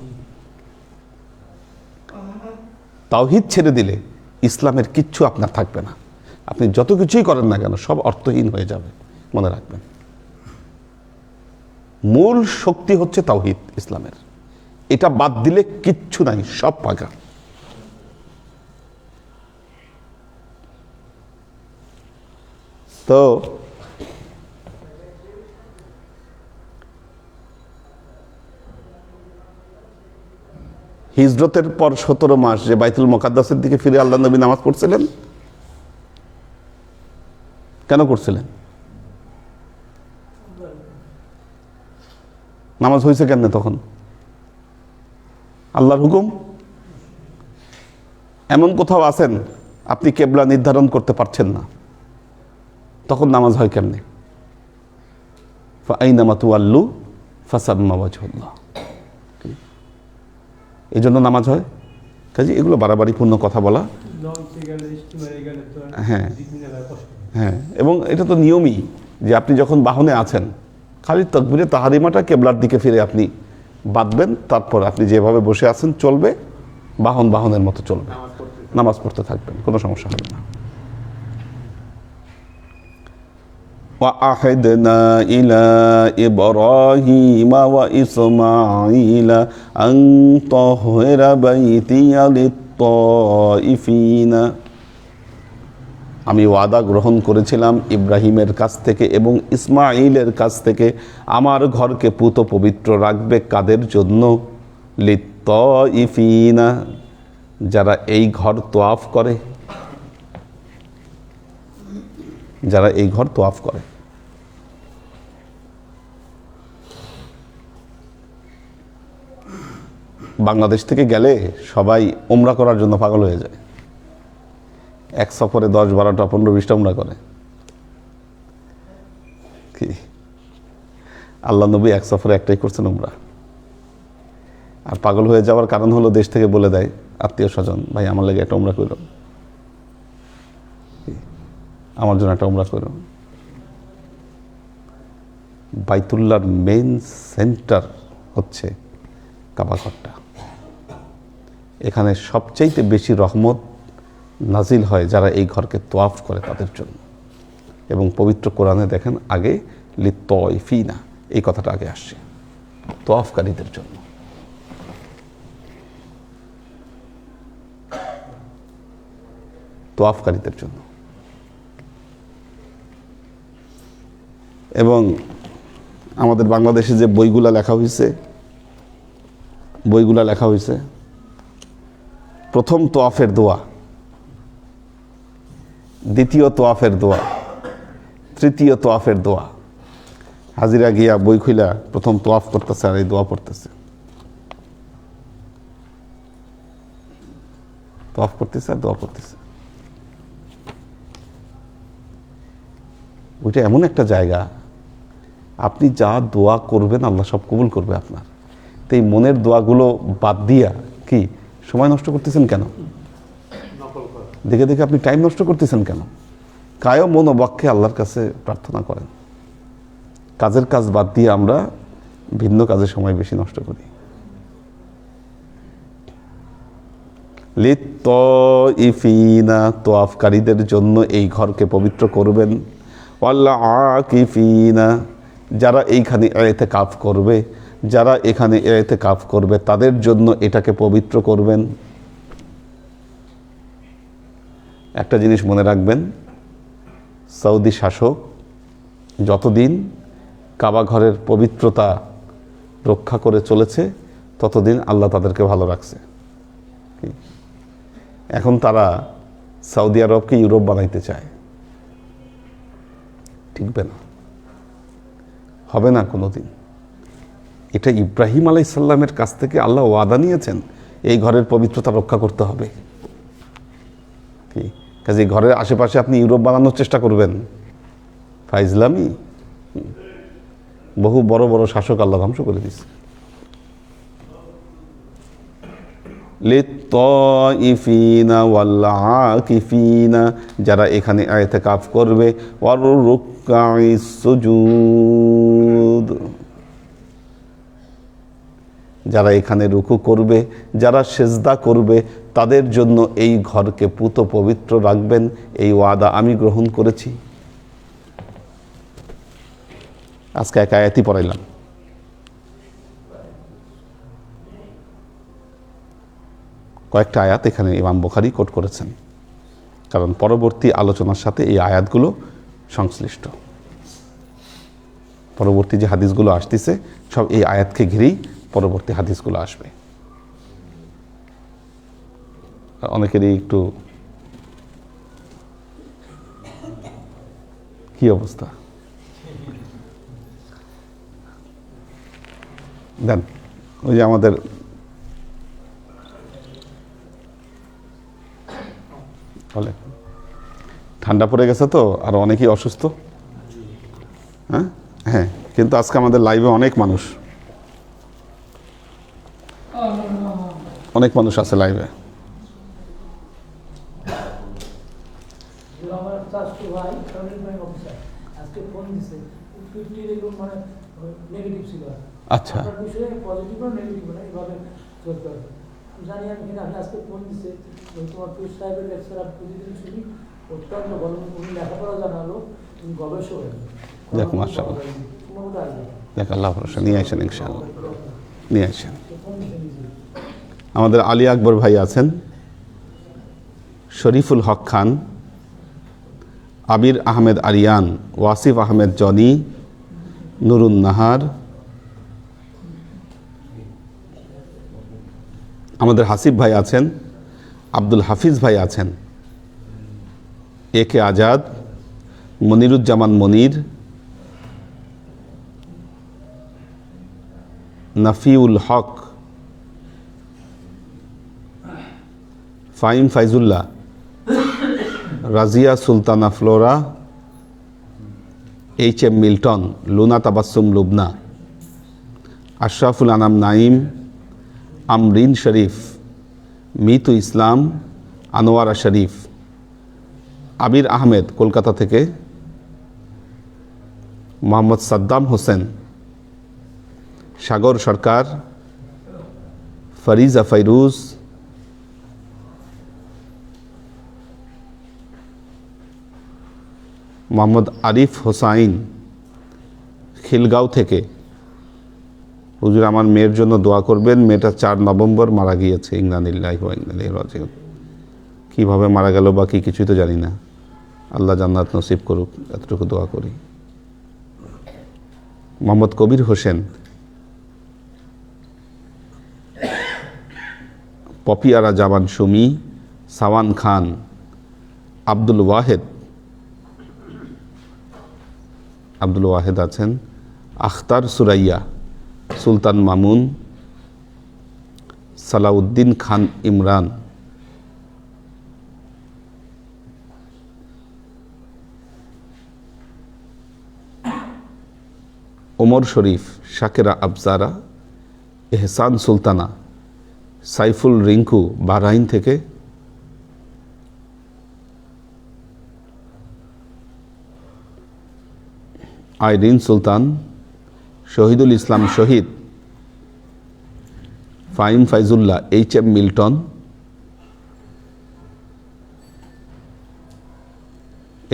তাওহীদ ছেড়ে দিলে ইসলামের কিচ্ছু আপনার থাকবে না। আপনি যত কিছুই করেন না কেন, সব অর্থহীন হয়ে যাবে, মনে রাখবেন। মূল শক্তি হচ্ছে তাওহীদ ইসলামের, এটা বাদ দিলে কিচ্ছু নাই, সব ফাঁকা। তো হিজরতের পর 17 মাস যে বাইতুল মুকাদ্দাসের দিকে ফিরে আল্লাহ নবী নামাজ পড়ছিলেন, কেন করছিলেন? নামাজ হয়েছে কেন তখন? আল্লাহর হুকুম। এমন কোথাও আছেন আপনি কেবলা নির্ধারণ করতে পারছেন না, তখন নামাজ হয় কেমনে? ফাআইনামা তুওয়াল্লু ফাসাম্মা ওয়াজহুল্লাহ, এই জন্য নামাজ হয়। কাজে এগুলো বাড়াবাড়িপূর্ণ কথা বলা। হ্যাঁ হ্যাঁ, এবং এটা তো নিয়মই যে আপনি যখন বাহনে আছেন, খালি তাকবীরে তাহরিমাটা কেবলার দিকে ফিরে আপনি বাঁধবেন, তারপর আপনি যেভাবে বসে আছেন চলবে, বাহনের মতো চলবে, নামাজ পড়তে থাকবেন, কোনো সমস্যা হবে না। وَأَعْهِدْنَا إِلَى إِبْرَاهِيمَ وَإِسْمَاعِيلَ أَنْ طَهِّرَ بَيْتِيَ لِلطَّائِفِينَ। আমি ওয়াদা গ্রহণ করেছিলাম ইব্রাহিমের কাছ থেকে এবং ইসমাঈলের কাছ থেকে, আমার ঘরকে পুত পবিত্র রাখবে কাদের জন্য? লিত্তাইফিনা, যারা এই ঘর তোয়াফ করে, যারা এই ঘর তোয়াফ করে। বাংলাদেশ থেকে গেলে সবাই উমরা করার জন্য পাগল হয়ে যায়, এক সফরে 10, 12টা, 15, 20টা উমরা করে। কি আল্লাহ নবী এক সফরে একটাই করছেন উমরা। আর পাগল হয়ে যাওয়ার কারণ হলো দেশ থেকে বলে দেয় আত্মীয় স্বজন, ভাই আমার লাগে একটা উমরা করো, আমার জন্য একটা উমরা করো। বাইতুল্লাহর মেইন সেন্টার হচ্ছে কাবা ঘরটা। এখানে সবচাইতে বেশি রহমত নাজিল হয় যারা এই ঘরকে তোয়াফ করে তাদের জন্য। এবং পবিত্র কোরআনে দেখেন আগে লিত্তয়ফিনা এই কথাটা আগে আসছে, তোয়াফকারীদের জন্য। তোয়াফকারীদের জন্য। এবং আমাদের বাংলাদেশে যে বইগুলা লেখা হয়েছে, প্রথম তোয়াফের দোয়া, দ্বিতীয় তোয়াফের দোয়া, তৃতীয় তোয়াফের দোয়া। হাজিরা গিয়া বই খুইলা প্রথম তোয়াফ করতেছে আর এই দোয়া পড়তেছে, তোয়াফ করতেছে আর দোয়া করতেছে। ওইটা এমন একটা জায়গা, আপনি যা দোয়া করবেন আল্লাহ সব কবুল করবে আপনার। তো এই মনের দোয়াগুলো বাদ দিয়া কি সময় নষ্ট করতেছেন কেন? দেখে দেখে আপনি টাইম নষ্ট করতেছেন কেন? কায় মন ও বাক্যে আল্লাহর কাছে প্রার্থনা করেন। কাজের কাজ বাদ দিয়ে আমরা ভিন্ন কাজে সময় বেশি নষ্ট করি। লিত্তয়ফিনা তোয়াফকারীদের জন্য এই ঘরকে পবিত্র করবেন। ওয়াল্লা আকিফিনা যারা এইখানে ইতিকাফ করবে, যারা এখানে ইতিকাফ করবে তাদের জন্য এটাকে পবিত্র করবেন। একটা জিনিস মনে রাখবেন, সৌদি শাসক যতদিন কাবা ঘরের পবিত্রতা রক্ষা করে চলেছে ততদিন আল্লাহ তাদেরকে ভালো রাখছে। এখন তারা সৌদি আরবকে ইউরোপ বানাইতে চায়, ঠিকবে না, হবে না কোনোদিন। এটা ইব্রাহিম আলাইহিসসালামের কাছ থেকে আল্লাহ ওয়াদা নিয়েছেন, এই ঘরের পবিত্রতা রক্ষা করতে হবে। কাজে ঘরের আশেপাশে আপনি ইউরোপ বানানোর চেষ্টা করবেন, ফাইজলামি। বহু বড় বড় শাসক আল্লাহ ধ্বংস করে দিচ্ছে। লিত্তয়ফিনা ওয়াল আকিফিনা যারা এখানে ইতিকাফ করবে, ওয়ার রুকআইস সুজুদ যারা এখানে রুকু করবে, যারা সেজদা করবে তাদের জন্য এই ঘরকে পুত পবিত্র রাখবেন। এই ওয়াদা আমি গ্রহণ করেছি। আজকে এক আয়াতই পড়াইলাম। কয়েকটা আয়াত এখানে ইমাম বুখারী কোট করেছেন, কারণ পরবর্তী আলোচনার সাথে এই আয়াতগুলো সংশ্লিষ্ট। পরবর্তী যে হাদিসগুলো আসতেছে সব এই আয়াতকে ঘিরেই পরবর্তী হাদিসগুলো আসবে। অনেকেরই একটু কি অবস্থা দেন, ওই যে আমাদের বলে ঠান্ডা পড়ে গেছে তো আর অনেকেই অসুস্থ। হ্যাঁ হ্যাঁ, কিন্তু আজকে আমাদের লাইভে অনেক মানুষ আছে লাইভে। আমার চাচতো ভাই সার্ভিস ব্যাংক অফিসার আজকে ফোন দিছে, 50 এরকম মানে নেগেটিভ ছিল। আচ্ছা, আপনার বিষয়ে পজিটিভ আর নেগেটিভ না এইভাবে চলতে হবে। আমি জানি আমি কিনা আপনি আজকে ফোন দিছে, তোমার পীর সাহেবের লেকচার আমি প্রতিদিন শুনি, অত্যন্ত ভালো। উনি লেখাপড়া জানালো, উনি গবেষক। দেখ মাশাআল্লাহ, দেখ আল্লাহ ভরসা, নিয়ে আসেন ইনশাআল্লাহ, নিয়ে আসেন। আমাদের আলী আকবর ভাই আছেন, শরীফুল হক খান, আবির আহমেদ আরিয়ান, ওয়াসিফ আহমেদ জনি, নুরুন নাহার, আমাদের হাসিব ভাই আছেন, আব্দুল হাফিজ ভাই আছেন, A K Azad, Moniruzzaman Monir, Nafiul Haque, Faim Faizullah, Razia Sultana Flora, H M. Milton, Luna Tabassum Lubna, Ashraful Anam Naim, Amrin Sharif, Mitu Islam, Anwara Sharif, Abir Ahmed Kolkata থেকে, মোহাম্মদ সাদ্দাম হোসেন, সাগর সরকার, ফরিজা ফাইরুজ, মোহাম্মদ আরিফ হোসাইন খিলগাঁও থেকে, হুজুর আমার মেয়ের জন্য দোয়া করবেন, মেয়েটা 4 নভেম্বর মারা গিয়েছে, ইন্না লিল্লাহি ওয়া ইন্না ইলাইহি রাজিউন। কীভাবে মারা গেল বা কি কিছুই তো জানি না, আল্লাহ জান্নাত নসিব করুক, এতটুকু দোয়া করি। মোহাম্মদ কবির হোসেন, পপিয়ারা জামান সুমি, সাওয়ান খান, আব্দুল ওয়াহেদ আছেন, আখতার সুরাইয়া, সুলতান মামুন, সালাউদ্দিন খান ইমরান, ওমর শরীফ, শাকেরা আফজারা, এহসান সুলতানা, সাইফুল রিঙ্কু বাহরাইন থেকে, আইরিন সুলতান, শহীদুল ইসলাম শহীদ, ফাইম ফাইজুল্লাহ, এইচ.এম. মিল্টন,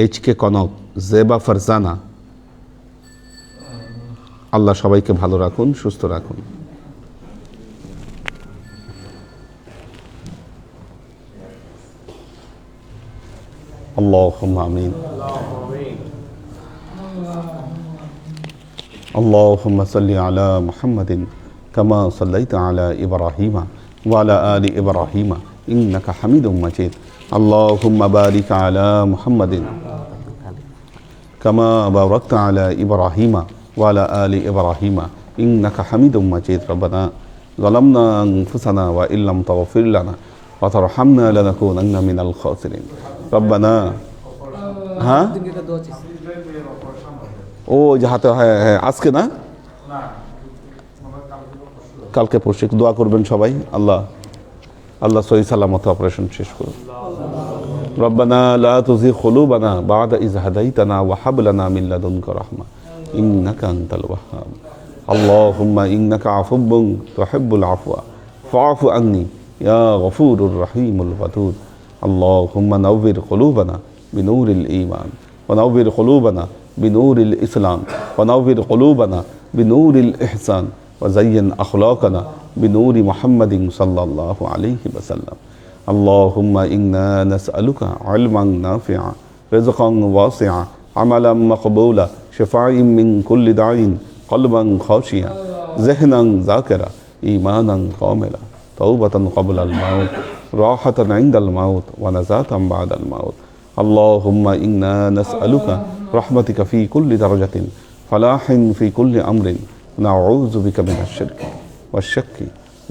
এইচ.কে কনক, জেবা ফারজানা। আল্লাহ সবাইকে ভালো রাখুন, সুস্থ রাখুন। আল্লাহুম্মা আমিন। اللهم صل على محمد كما صليت على إبراهيم وعلى آل إبراهيم إنك حميد مجيد. اللهم بارك على محمد كما باركت على إبراهيم وعلى آل إبراهيم إنك حميد مجيد. ربنا ظلمنا أنفسنا وإن لم تغفر لنا وترحمنا لنكونن من الخاسرين. ربنا ها ও যাহাতে হ্যাঁ হ্যাঁ আজকে না কালকে পরশু দোয়া করবেন সবাই। আল্লাহ সহি সালামত অপারেশন শেষ করুন। রব্বানা লা তুযিগ কুলুবানা বা'দা ইয হাদাইতানা ওয়া হাব লানা মিন লাদুনকা রাহমা ইন্নাকা আনতাল ওয়াহ্হাব। আল্লাহুম্মা ইন্নাকা আফুব্বুন তুহিব্বুল আফওয়া ফা'ফু আন্নি ইয়া গফুরুর রহিমুল ওয়াদুদ। আল্লাহুম্মা নাওবির কুলুবানা বিনূরিল ঈমান ওয়া নাওবির কুলুবানা بنور الإسلام ونور قلوبنا بنور الإحسان وزين أخلاقنا بنور محمد صلى الله عليه وسلم. اللهم إنا نسألك علما نافعا رزقا واسعا عملا مقبولا شفاء من كل داء قلبا خاشعا ذهنا ذاكرا إيمانا كاملا توبة قبل الموت راحة عند الموت ونجاة بعد الموت. اللهم إنا نسألك رحمتك في كل درجة فلاح في كل أمر نعوذ بك من الشرك والشك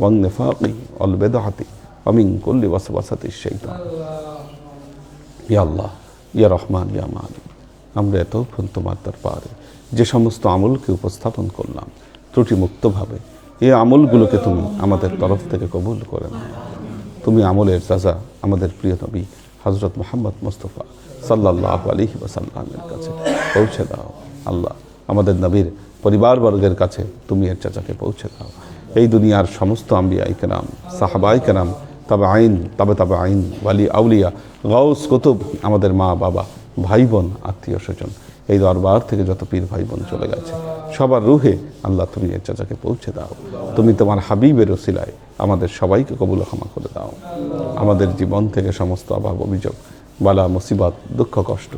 والنفاق والبدعة ومن كل وسوسة الشيطان. يا الله يا رحمن يا مالك আমরা এতক্ষণ তোমার দরবারে যে সমস্ত আমলকে উপস্থাপন করলাম ত্রুটি মুক্তভাবে, এই আমলগুলোকে তুমি আমাদের তরফ থেকে কবুল করে নাও। তুমি আমলের সাজা আমাদের প্রিয় নবী হযরত মুহাম্মদ মুস্তাফা সাল্লাল্লাহু আলাইহি ওয়াসাল্লামের কাছে পৌঁছে দাও। আল্লাহ আমাদের নবীর পরিবারবর্গের কাছে তুমি এর চাচাকে পৌঁছে দাও। এই দুনিয়ার সমস্ত আম্বিয়ায়ে কেরাম, সাহাবায়ে কেরাম, তাবেঈন, তাবেঈন, ওয়ালি আউলিয়া, গাউস, কুতুব, আমাদের মা বাবা, ভাই বোন, আত্মীয় স্বজন, এই দরবার থেকে যত পীর ভাই বোন চলে গেছে সবার রুহে আল্লাহ তুমি এর চাচাকে পৌঁছে দাও। তুমি তোমার হাবিবের ওসিলায় আমাদের সবাইকে কবুল ক্ষমা করে দাও। আমাদের জীবন থেকে সমস্ত অভাব অভিযোগ, বালা মুসিবত, দুঃখ কষ্ট,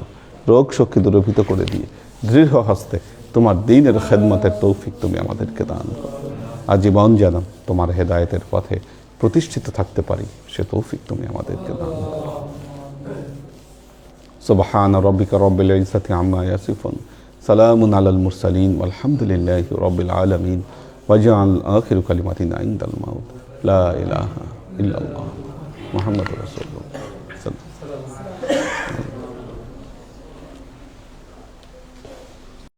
রোগ শোককে দূরীভূত করে দিয়ে দৃঢ় হস্তে তোমার দ্বীনের খেদমতের তৌফিক তুমি আমাদেরকে দান করো। আজীবন যেন তোমার হেদায়েতের পথে প্রতিষ্ঠিত থাকতে পারি সে তৌফিক তুমি আমাদেরকে দান করো। সুবহান রাব্বিকা রাব্বিল ইজ্জাতি আম্মা ইয়াসিফুন সালামুন আলাল মুরসালিন ওয়ালহামদুলিল্লাহি রাব্বিল আলামিন ওয়াজআল আখিরু কালিমাতিনা ইনদাল মাউত লা ইলাহা ইল্লাল্লাহ মুহাম্মাদুর রাসূলুল্লাহ।